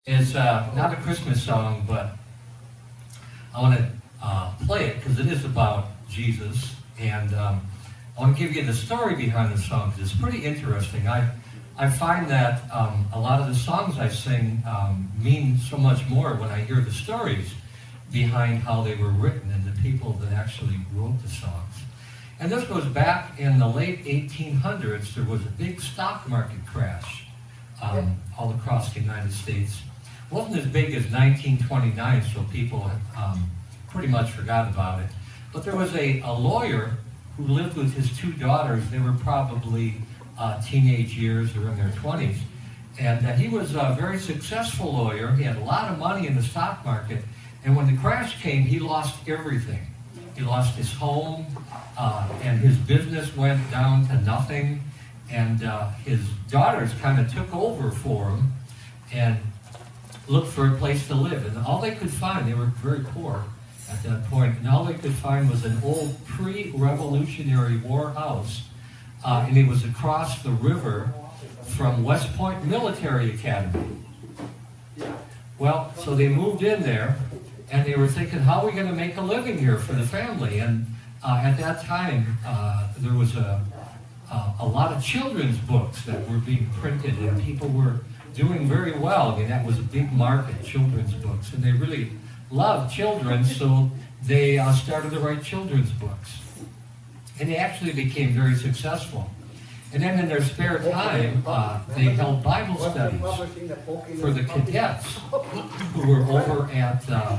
It's not a Christmas song, but I want to play it because it is about Jesus, and I want to give you the story behind the song because it's pretty interesting. I find that a lot of the songs I sing mean so much more when I hear the stories behind how they were written and the people that actually wrote the songs. And this goes back in the late 1800s. There was a big stock market crash all across the United States. It wasn't as big as 1929, so people pretty much forgot about it. But there was a lawyer who lived with his two daughters. They were probably teenage years or in their 20s. And he was a very successful lawyer. He had a lot of money in the stock market. And when the crash came, he lost everything. He lost his home, and his business went down to nothing. And his daughters kind of took over for him and looked for a place to live. And all they could find, they were very poor at that point, and all they could find was an old pre-Revolutionary War house. And it was across the river from West Point Military Academy. Well, so they moved in there, and they were thinking, how are we going to make a living here for the family? And at that time, there was a lot of children's books that were being printed, and people were doing very well. I mean, that was a big market, children's books, and they really loved children, so they started to write children's books. And they actually became very successful. And then in their spare time, they held Bible studies for the cadets who were over at the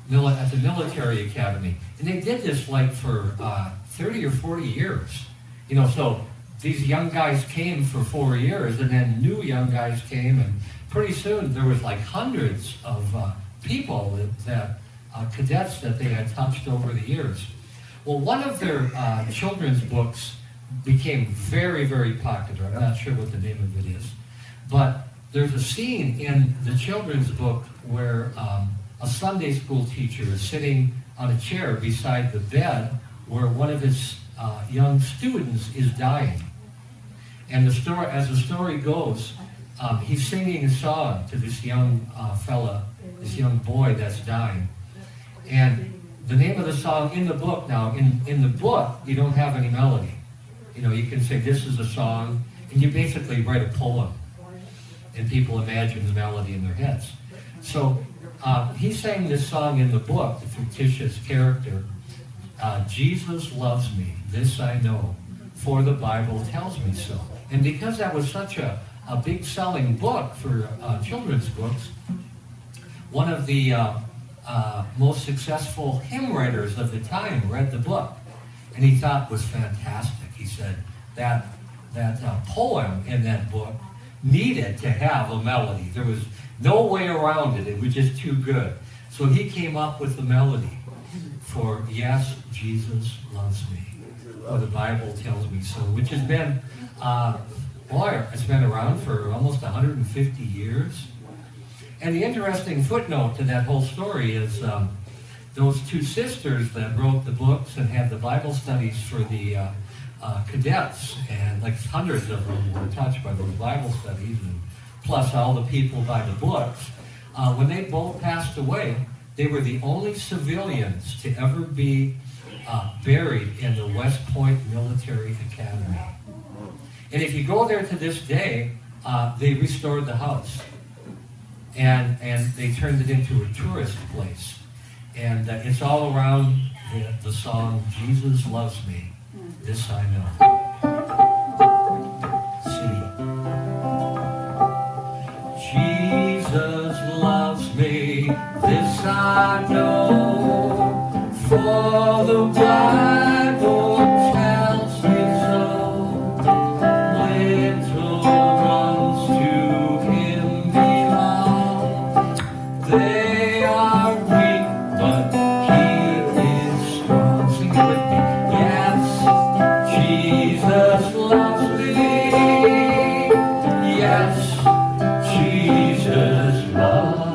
military academy. And they did this like for 30 or 40 years. You know, so these young guys came for 4 years, and then new young guys came, and pretty soon there was like hundreds of people cadets that they had touched over the years. Well, one of their children's books became very, very popular. I'm not sure what the name of it is. But there's a scene in the children's book where a Sunday school teacher is sitting on a chair beside the bed where one of his young students is dying. And the story, as the story goes, he's singing a song to this young fella, this young boy that's dying. And the name of the song in the book now, in the book, you don't have any melody. You know, you can say this is a song, and you basically write a poem. And people imagine the melody in their heads. So he sang this song in the book, the fictitious character, Jesus loves me, this I know, for the Bible tells me so. And because that was such a big selling book for children's books, one of the most successful hymn writers of the time read the book, and he thought it was fantastic. He said that poem in that book needed to have a melody. There was no way around it. It was just too good. So he came up with the melody for Yes, Jesus Loves Me, or the Bible tells me so, which has been, it's been around for almost 150 years. And the interesting footnote to that whole story is those two sisters that wrote the books and had the Bible studies for the cadets, and like hundreds of them were touched by those Bible studies, and plus all the people by the books. When they both passed away, they were the only civilians to ever be buried in the West Point Military Academy. And if you go there to this day, they restored the house. And they turned it into a tourist place. And it's all around the song, Jesus Loves Me, This I Know. See. Jesus loves me, this I know, for the Bible tells me so. Little ones to him belong. They are weak, but he is strong. Sing it with me. Yes, Jesus loves me. Yes, Jesus loves me.